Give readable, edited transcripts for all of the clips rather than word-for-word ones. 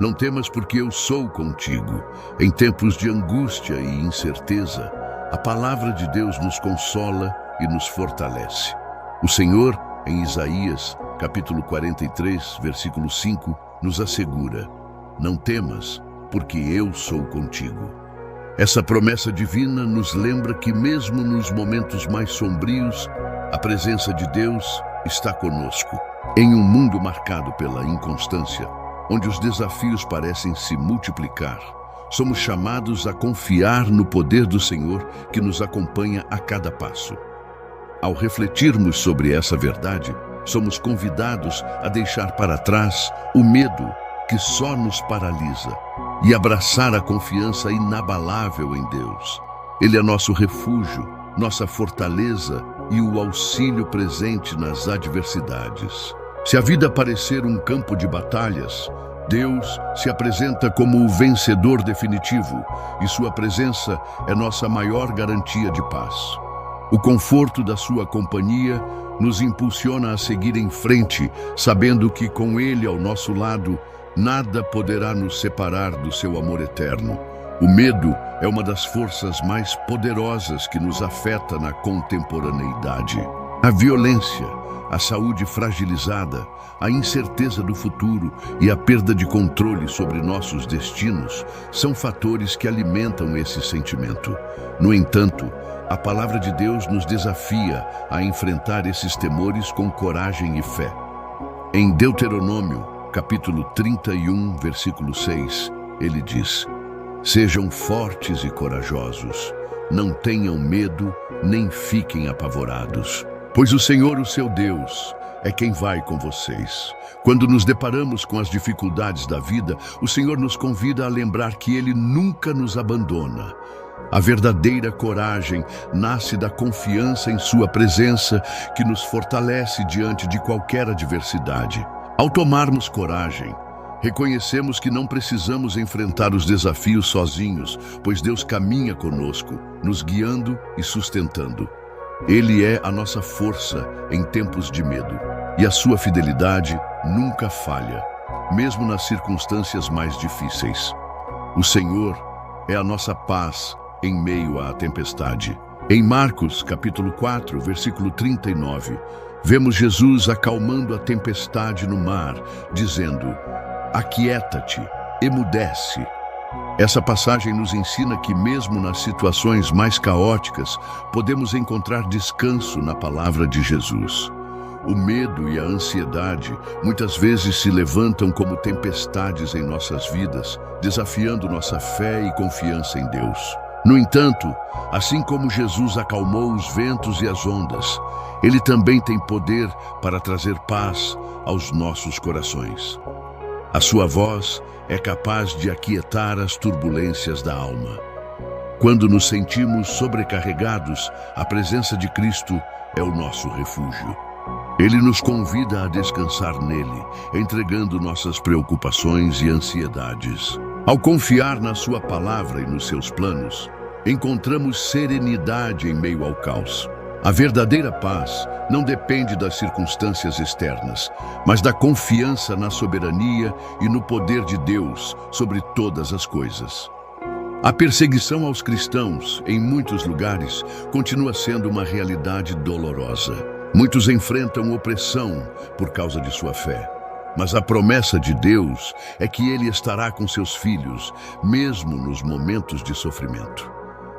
Não temas, porque eu sou contigo. Em tempos de angústia e incerteza, a palavra de Deus nos consola e nos fortalece. O Senhor, em Isaías, capítulo 43, versículo 5, nos assegura: não temas, porque eu sou contigo. Essa promessa divina nos lembra que mesmo nos momentos mais sombrios, a presença de Deus está conosco. Em um mundo marcado pela inconstância, onde os desafios parecem se multiplicar, somos chamados a confiar no poder do Senhor que nos acompanha a cada passo. Ao refletirmos sobre essa verdade, somos convidados a deixar para trás o medo que só nos paralisa e abraçar a confiança inabalável em Deus. Ele é nosso refúgio, nossa fortaleza e o auxílio presente nas adversidades. Se a vida parecer um campo de batalhas, Deus se apresenta como o vencedor definitivo e sua presença é nossa maior garantia de paz. O conforto da sua companhia nos impulsiona a seguir em frente, sabendo que com Ele ao nosso lado, nada poderá nos separar do seu amor eterno. O medo é uma das forças mais poderosas que nos afeta na contemporaneidade. A violência, a saúde fragilizada, a incerteza do futuro e a perda de controle sobre nossos destinos são fatores que alimentam esse sentimento. No entanto, a palavra de Deus nos desafia a enfrentar esses temores com coragem e fé. Em Deuteronômio, capítulo 31, versículo 6, ele diz: sejam fortes e corajosos, não tenham medo, nem fiquem apavorados, pois o Senhor, o seu Deus, é quem vai com vocês. Quando nos deparamos com as dificuldades da vida, o Senhor nos convida a lembrar que Ele nunca nos abandona. A verdadeira coragem nasce da confiança em sua presença, que nos fortalece diante de qualquer adversidade. Ao tomarmos coragem, reconhecemos que não precisamos enfrentar os desafios sozinhos, pois Deus caminha conosco, nos guiando e sustentando. Ele é a nossa força em tempos de medo, e a sua fidelidade nunca falha, mesmo nas circunstâncias mais difíceis. O Senhor é a nossa paz em meio à tempestade. Em Marcos, capítulo 4, versículo 39, vemos Jesus acalmando a tempestade no mar, dizendo: aquieta-te, emudece. Essa passagem nos ensina que mesmo nas situações mais caóticas, podemos encontrar descanso na palavra de Jesus. O medo e a ansiedade muitas vezes se levantam como tempestades em nossas vidas, desafiando nossa fé e confiança em Deus. No entanto, assim como Jesus acalmou os ventos e as ondas, Ele também tem poder para trazer paz aos nossos corações. A sua voz é capaz de aquietar as turbulências da alma. Quando nos sentimos sobrecarregados, a presença de Cristo é o nosso refúgio. Ele nos convida a descansar nele, entregando nossas preocupações e ansiedades. Ao confiar na sua palavra e nos seus planos, encontramos serenidade em meio ao caos. A verdadeira paz não depende das circunstâncias externas, mas da confiança na soberania e no poder de Deus sobre todas as coisas. A perseguição aos cristãos, em muitos lugares, continua sendo uma realidade dolorosa. Muitos enfrentam opressão por causa de sua fé. Mas a promessa de Deus é que Ele estará com seus filhos, mesmo nos momentos de sofrimento.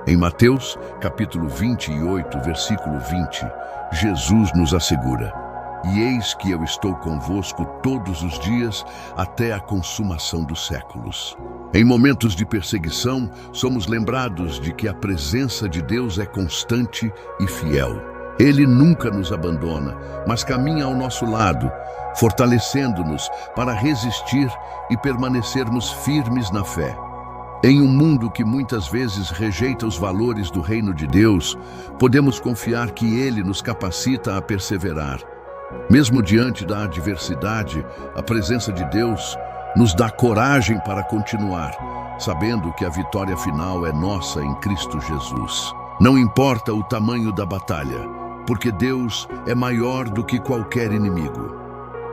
Em Mateus, capítulo 28, versículo 20, Jesus nos assegura: e eis que eu estou convosco todos os dias até a consumação dos séculos. Em momentos de perseguição, somos lembrados de que a presença de Deus é constante e fiel. Ele nunca nos abandona, mas caminha ao nosso lado, fortalecendo-nos para resistir e permanecermos firmes na fé. Em um mundo que muitas vezes rejeita os valores do reino de Deus, podemos confiar que Ele nos capacita a perseverar. Mesmo diante da adversidade, a presença de Deus nos dá coragem para continuar, sabendo que a vitória final é nossa em Cristo Jesus. Não importa o tamanho da batalha, porque Deus é maior do que qualquer inimigo.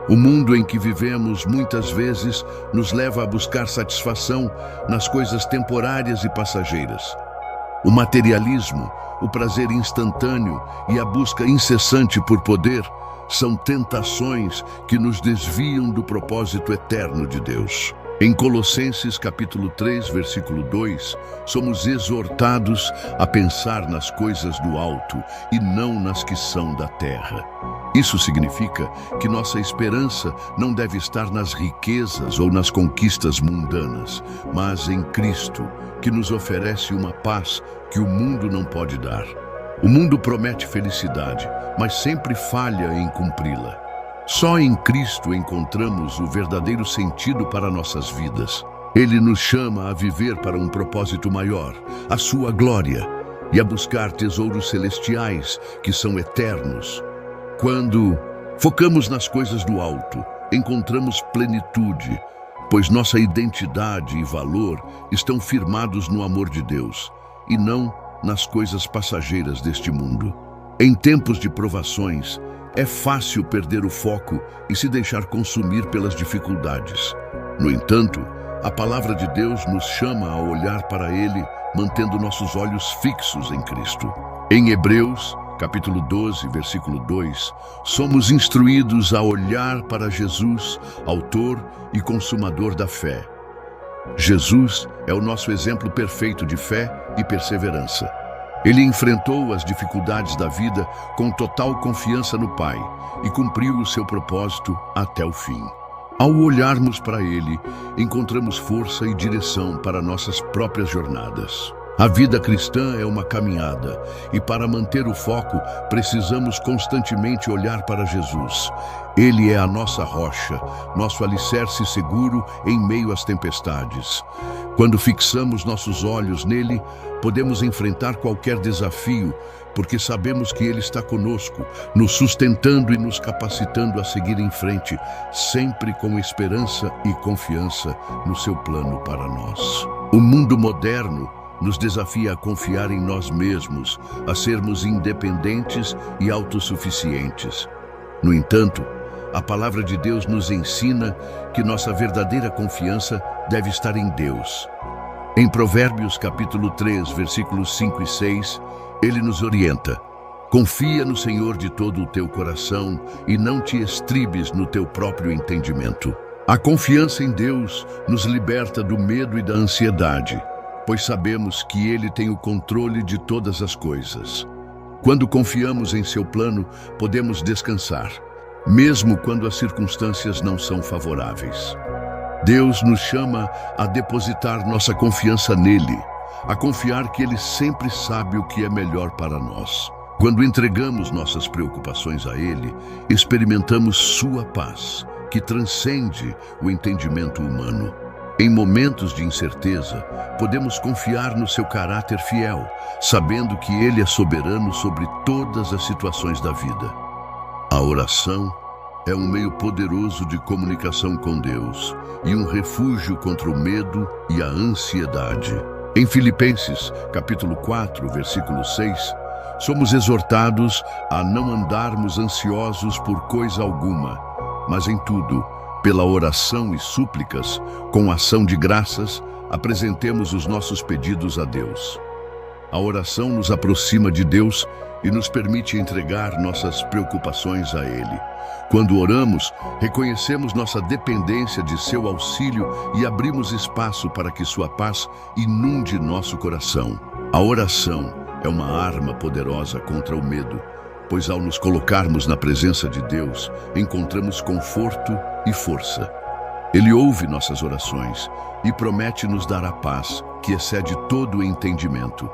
O mundo em que vivemos muitas vezes nos leva a buscar satisfação nas coisas temporárias e passageiras. O materialismo, o prazer instantâneo e a busca incessante por poder são tentações que nos desviam do propósito eterno de Deus. Em Colossenses capítulo 3, versículo 2, somos exortados a pensar nas coisas do alto e não nas que são da terra. Isso significa que nossa esperança não deve estar nas riquezas ou nas conquistas mundanas, mas em Cristo, que nos oferece uma paz que o mundo não pode dar. O mundo promete felicidade, mas sempre falha em cumpri-la. Só em Cristo encontramos o verdadeiro sentido para nossas vidas. Ele nos chama a viver para um propósito maior, a sua glória, e a buscar tesouros celestiais que são eternos. Quando focamos nas coisas do alto, encontramos plenitude, pois nossa identidade e valor estão firmados no amor de Deus e não nas coisas passageiras deste mundo. Em tempos de provações, é fácil perder o foco e se deixar consumir pelas dificuldades. No entanto, a palavra de Deus nos chama a olhar para Ele, mantendo nossos olhos fixos em Cristo. Em Hebreus, capítulo 12, versículo 2, somos instruídos a olhar para Jesus, autor e consumador da fé. Jesus é o nosso exemplo perfeito de fé e perseverança. Ele enfrentou as dificuldades da vida com total confiança no Pai e cumpriu o seu propósito até o fim. Ao olharmos para Ele, encontramos força e direção para nossas próprias jornadas. A vida cristã é uma caminhada e, para manter o foco, precisamos constantemente olhar para Jesus. Ele é a nossa rocha, nosso alicerce seguro em meio às tempestades. Quando fixamos nossos olhos nele, podemos enfrentar qualquer desafio, porque sabemos que Ele está conosco, nos sustentando e nos capacitando a seguir em frente, sempre com esperança e confiança no seu plano para nós. O mundo moderno nos desafia a confiar em nós mesmos, a sermos independentes e autossuficientes. No entanto, a palavra de Deus nos ensina que nossa verdadeira confiança deve estar em Deus. Em Provérbios capítulo 3, versículos 5 e 6, ele nos orienta: confia no Senhor de todo o teu coração e não te estribes no teu próprio entendimento. A confiança em Deus nos liberta do medo e da ansiedade, pois sabemos que Ele tem o controle de todas as coisas. Quando confiamos em seu plano, podemos descansar, mesmo quando as circunstâncias não são favoráveis. Deus nos chama a depositar nossa confiança nele, a confiar que Ele sempre sabe o que é melhor para nós. Quando entregamos nossas preocupações a Ele, experimentamos sua paz, que transcende o entendimento humano. Em momentos de incerteza, podemos confiar no seu caráter fiel, sabendo que Ele é soberano sobre todas as situações da vida. A oração é um meio poderoso de comunicação com Deus e um refúgio contra o medo e a ansiedade. Em Filipenses, capítulo 4, versículo 6, somos exortados a não andarmos ansiosos por coisa alguma, mas em tudo, pela oração e súplicas, com ação de graças, apresentemos os nossos pedidos a Deus. A oração nos aproxima de Deus e nos permite entregar nossas preocupações a Ele. Quando oramos, reconhecemos nossa dependência de seu auxílio e abrimos espaço para que sua paz inunde nosso coração. A oração é uma arma poderosa contra o medo, pois ao nos colocarmos na presença de Deus, encontramos conforto e força. Ele ouve nossas orações e promete nos dar a paz, que excede todo o entendimento.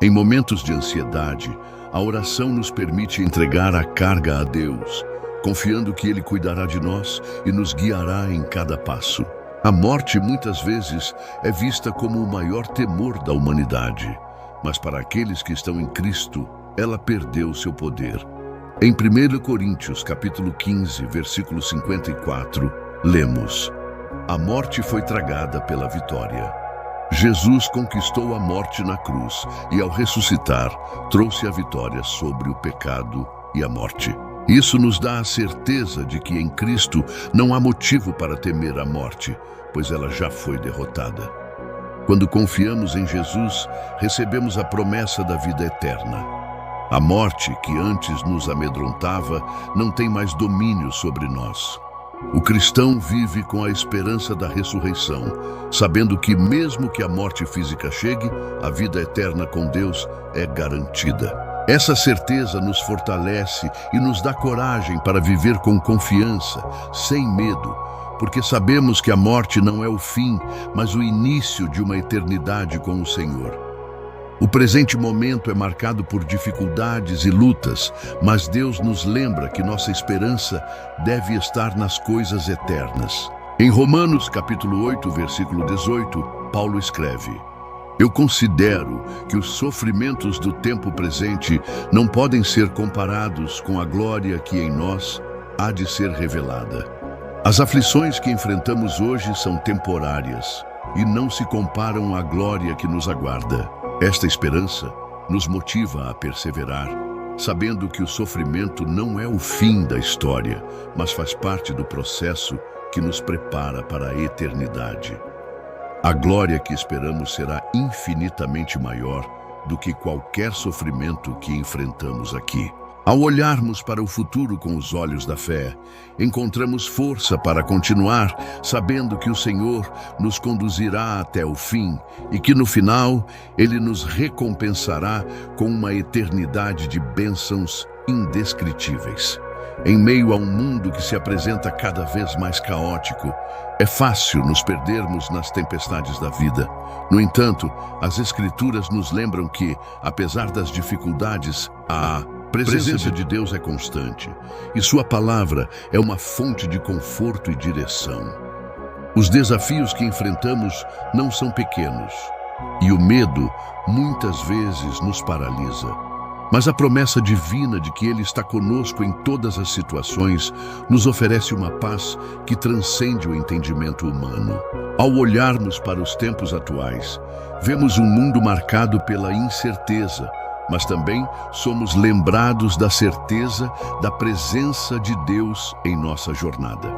Em momentos de ansiedade, a oração nos permite entregar a carga a Deus, confiando que Ele cuidará de nós e nos guiará em cada passo. A morte muitas vezes é vista como o maior temor da humanidade, mas para aqueles que estão em Cristo, ela perdeu seu poder. Em 1 Coríntios, capítulo 15, versículo 54, lemos: a morte foi tragada pela vitória. Jesus conquistou a morte na cruz e, ao ressuscitar, trouxe a vitória sobre o pecado e a morte. Isso nos dá a certeza de que em Cristo não há motivo para temer a morte, pois ela já foi derrotada. Quando confiamos em Jesus, recebemos a promessa da vida eterna. A morte, que antes nos amedrontava, não tem mais domínio sobre nós. O cristão vive com a esperança da ressurreição, sabendo que mesmo que a morte física chegue, a vida eterna com Deus é garantida. Essa certeza nos fortalece e nos dá coragem para viver com confiança, sem medo, porque sabemos que a morte não é o fim, mas o início de uma eternidade com o Senhor. O presente momento é marcado por dificuldades e lutas, mas Deus nos lembra que nossa esperança deve estar nas coisas eternas. Em Romanos capítulo 8, versículo 18, Paulo escreve: Eu considero que os sofrimentos do tempo presente não podem ser comparados com a glória que em nós há de ser revelada. As aflições que enfrentamos hoje são temporárias e não se comparam à glória que nos aguarda. Esta esperança nos motiva a perseverar, sabendo que o sofrimento não é o fim da história, mas faz parte do processo que nos prepara para a eternidade. A glória que esperamos será infinitamente maior do que qualquer sofrimento que enfrentamos aqui. Ao olharmos para o futuro com os olhos da fé, encontramos força para continuar, sabendo que o Senhor nos conduzirá até o fim e que no final Ele nos recompensará com uma eternidade de bênçãos indescritíveis. Em meio a um mundo que se apresenta cada vez mais caótico, é fácil nos perdermos nas tempestades da vida. No entanto, as Escrituras nos lembram que, apesar das dificuldades, a presença de Deus é constante, e sua palavra é uma fonte de conforto e direção. Os desafios que enfrentamos não são pequenos, e o medo muitas vezes nos paralisa. Mas a promessa divina de que Ele está conosco em todas as situações nos oferece uma paz que transcende o entendimento humano. Ao olharmos para os tempos atuais, vemos um mundo marcado pela incerteza, mas também somos lembrados da certeza da presença de Deus em nossa jornada.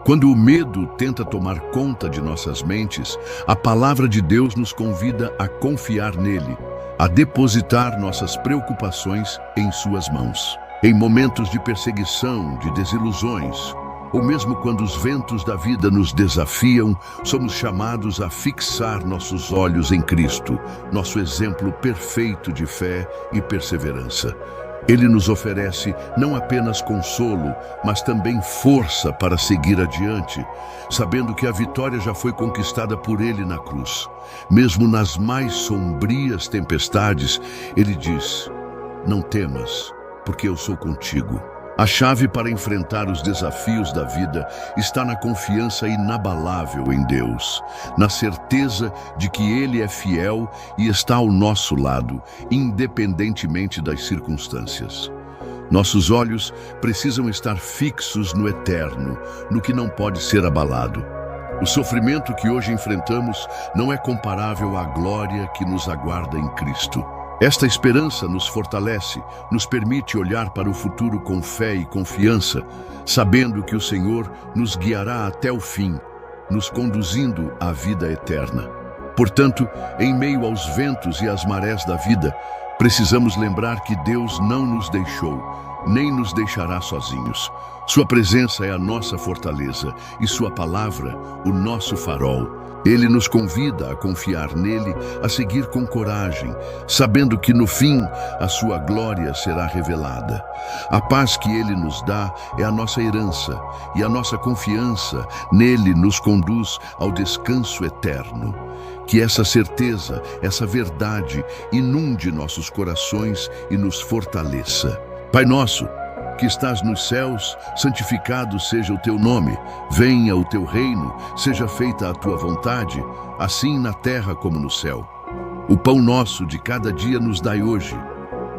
Quando o medo tenta tomar conta de nossas mentes, a palavra de Deus nos convida a confiar nele, a depositar nossas preocupações em suas mãos. Em momentos de perseguição, de desilusões, ou mesmo quando os ventos da vida nos desafiam, somos chamados a fixar nossos olhos em Cristo, nosso exemplo perfeito de fé e perseverança. Ele nos oferece não apenas consolo, mas também força para seguir adiante, sabendo que a vitória já foi conquistada por Ele na cruz. Mesmo nas mais sombrias tempestades, Ele diz: Não temas, porque eu sou contigo. A chave para enfrentar os desafios da vida está na confiança inabalável em Deus, na certeza de que Ele é fiel e está ao nosso lado, independentemente das circunstâncias. Nossos olhos precisam estar fixos no eterno, no que não pode ser abalado. O sofrimento que hoje enfrentamos não é comparável à glória que nos aguarda em Cristo. Esta esperança nos fortalece, nos permite olhar para o futuro com fé e confiança, sabendo que o Senhor nos guiará até o fim, nos conduzindo à vida eterna. Portanto, em meio aos ventos e às marés da vida, precisamos lembrar que Deus não nos deixou, nem nos deixará sozinhos. Sua presença é a nossa fortaleza e sua palavra, o nosso farol. Ele nos convida a confiar nele, a seguir com coragem, sabendo que no fim a sua glória será revelada. A paz que ele nos dá é a nossa herança, e a nossa confiança nele nos conduz ao descanso eterno. Que essa certeza, essa verdade, inunde nossos corações e nos fortaleça. Pai nosso, que estás nos céus, santificado seja o teu nome. Venha o teu reino, seja feita a tua vontade, assim na terra como no céu. O pão nosso de cada dia nos dai hoje.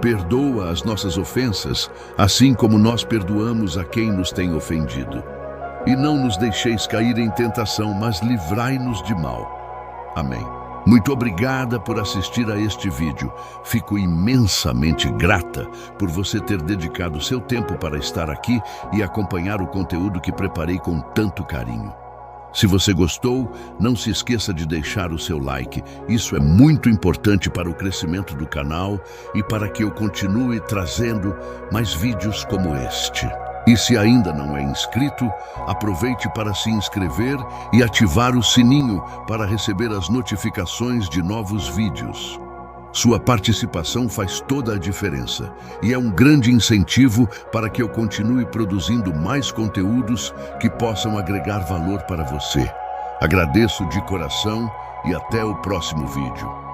Perdoa as nossas ofensas, assim como nós perdoamos a quem nos tem ofendido. E não nos deixeis cair em tentação, mas livrai-nos de mal. Amém. Muito obrigada por assistir a este vídeo. Fico imensamente grata por você ter dedicado seu tempo para estar aqui e acompanhar o conteúdo que preparei com tanto carinho. Se você gostou, não se esqueça de deixar o seu like. Isso é muito importante para o crescimento do canal e para que eu continue trazendo mais vídeos como este. E se ainda não é inscrito, aproveite para se inscrever e ativar o sininho para receber as notificações de novos vídeos. Sua participação faz toda a diferença e é um grande incentivo para que eu continue produzindo mais conteúdos que possam agregar valor para você. Agradeço de coração e até o próximo vídeo.